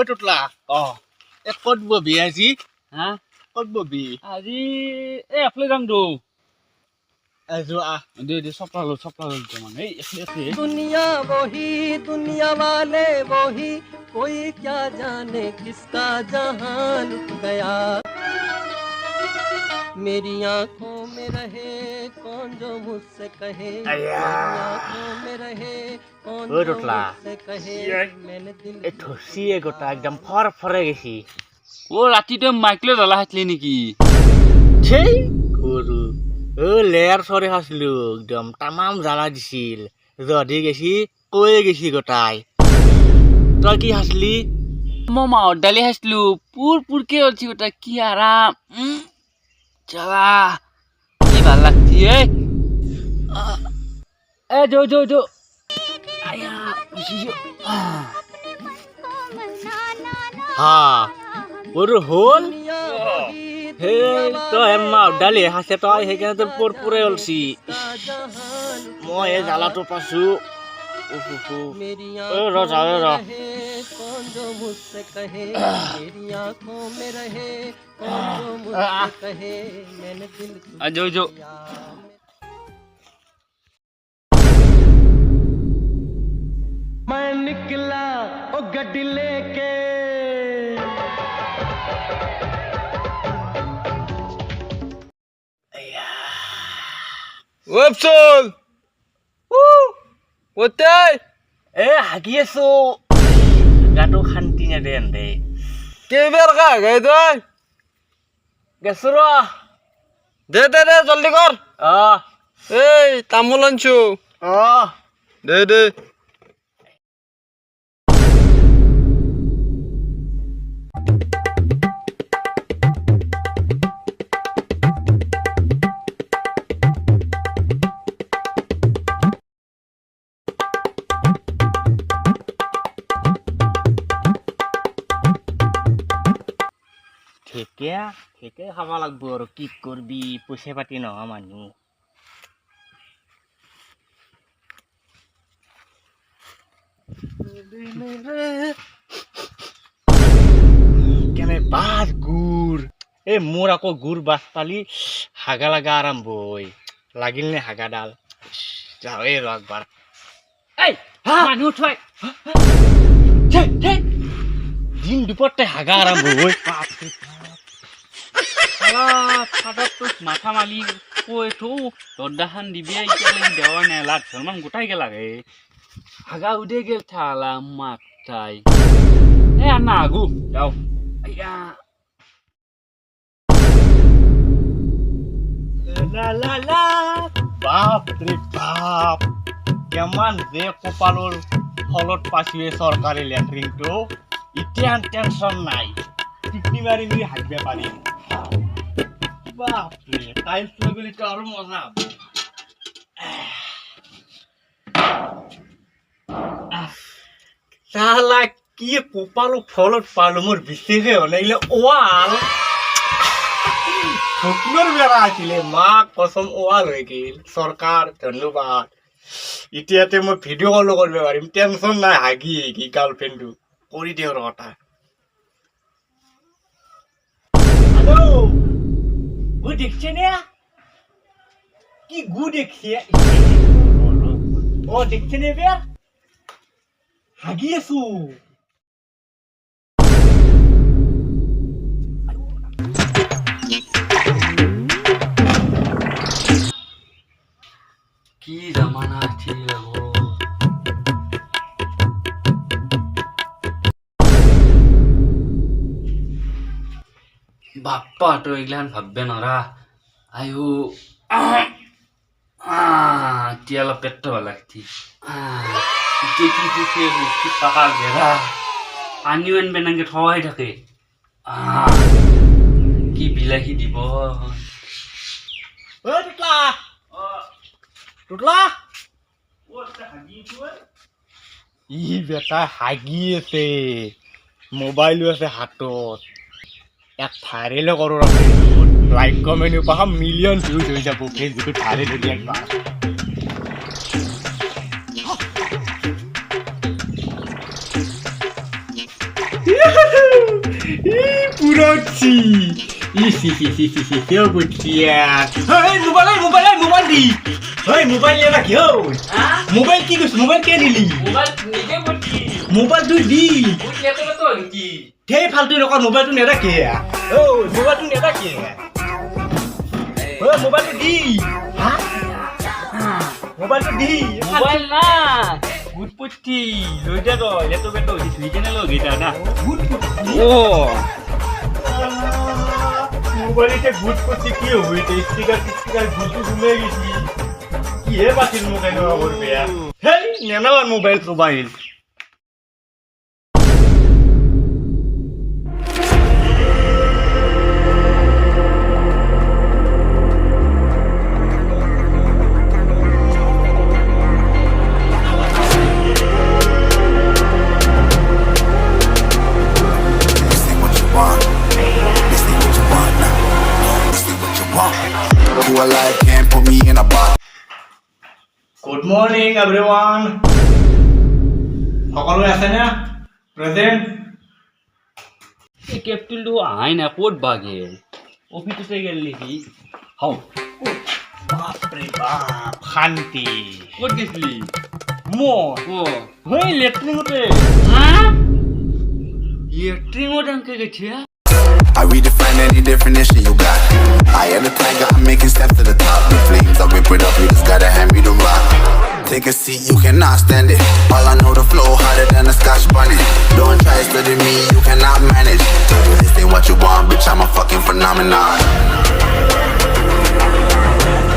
টুটলা ক'ত ববি আজি হা ক'ত ববি আজি এফালে যাম তো যোৱা দে চপলালো মানে दुनिया वही दुनिया वाले वही कोई क्या जाने किसका जहां लुट गया मेरी आंखों में रहे कौन जो मुझसे कहे मेरी आंखों में रहे कौन जो मुझसे कहे मैंने दिल এই থচিয়ে গোটা একদম ফৰফৰে গেছি ৰাতিটো মাইকলে জ্বলা খাইছিলি নেকি সেই গৰু লেয়াৰ চৰে খাইছিলো একদম তামাম জ্বালা দিছিল যদি গেছি কৈয়ে গেছি গোটাই তই কি খাইছিলি মই মাহৰ দালি খাইছিলো পুৰকে হলছি গোটা কি আৰাম জ্বালা কি ভাল লাগছি যো আয়া হা ওৰ হল হে তই মাহৰ দালি খাইছে তই সেইকাৰণে তোৰ পুৰপুৰে হলছি মই এই জ্বালাটো পাইছো कौन जो मुझसे कहे मेरी आंखों में रहे कौन जो मुझसे कहे मैंने दिल जो मैं निकला ओ गड्डी लेके ওপচল ওতে হাগি আছো গাটো শান্তি নেদেন দে কেইবাৰ কা গাই তই গেছো ৰ দে জলদি কৰ এই তামোল আনছো দে ঠিকে খাব লাগব আৰু কি কৰবি পইচা পাতি নহয় মানুহ কেনে বাছ গুৰ এই মোৰ আকৌ গুৰ বাছ পালি হাগা লাগা আৰম্ভ হয় লাগিল নে হাগাডাল যাওঁৱে ৰ একবাৰ মানুহ থৈ দিন দুপৰতে হাগা আৰম্ভ হয় মাথা মালি কৈ থো দৰ্দাখান দিবি এতিয়া দেৱা নাই লাগ মান গোটাই গেলাগে হাগা উদে গেল থালা মাথাই আনা আগু যাও বাপ রে বাপ কেমান যে কপালৰ ফলত পাইছোৱে চৰকাৰী লেট্ৰিনটো এতিয়া টেনচন নাই টিপনি মাৰি নি হাগিব পাৰিম বাপরে টাইলস লাগলে তো আরো মজা সালা কি কপালো ফলত পালো মোর বিশেষে হলে ওয়াল শুকনোর বেড়া আছিলে মা কসম ওয়াল হয়ে গেল সরকার ধন্যবাদ এতিয়াতে মই ভিডিও কল করবে পারিম টেনশন নাই হাগি কি গার্লফ্রেন্ডু করে দিও কথা হ্যালো গু দেখছে না কি গু দেখছে ও দেখছে না বেয়া হাগি আছো কি জামানা ছিল বাপ্পা তো এগুলান ভাববে নরা আয়ু তিয়ালা পেটটা লাগছি টাকা ঘেরা পানীও আনবে নাকি থওয়াই থাকে কি বিলাহী দিব টুটলা ই বেটা হাগি আছে মোবাইলো আছে হাতত এক ভাইৰেল কৰো লাইক কমেণ্ট পাম মিলিয়ন ভিউজ হৈ যাব ফেচবুকত ভাইৰেল হৈ একবাৰ পুরোচ্ছি মোবাইল দি মোবাইল নিয়ে রাখি মোবাইল কি করছিস মোবাইল কে নিলি মোবাইল তুই দি সেই ফালতু নকর মোবাইলটো নেরাখে মোবাইলটো নেরাখে মোবাইলটো দি মোবাইলটো দি মোবাইল না ভূতপতি লৈ যা তই লেটো বেটো ধুই কেনে লৈ গেটা না ও মোবাইলতে ভূত করছি কি হইতে স্টিকার ভূতু ঘুমে গেছি কি হে বাতিল মোবাইল করবে হেই নেনাও mobile Who alive can't put me in a box. Good morning everyone. সকলো আছে না প্রেজেন্ট এই ক্যাপ্টেনটো আহাই না ক'ত বাগে অফিসে গেল নেকি হাও বাপরে বাপ শান্তি ক'ত গেছলি মই ও হই লেট্রিনতে হ্যাঁ লেট্রিনত আনকে গেছে I redefine any definition you got. I am the tiger, I'm making steps to the top. The flames, I whip it up, you just gotta hand me the rock. Take a seat, you cannot stand it. All I know, the flow harder than a Scotch bunny. Don't try to study me, you cannot manage. This ain't what you want, bitch, I'm a fucking phenomenon.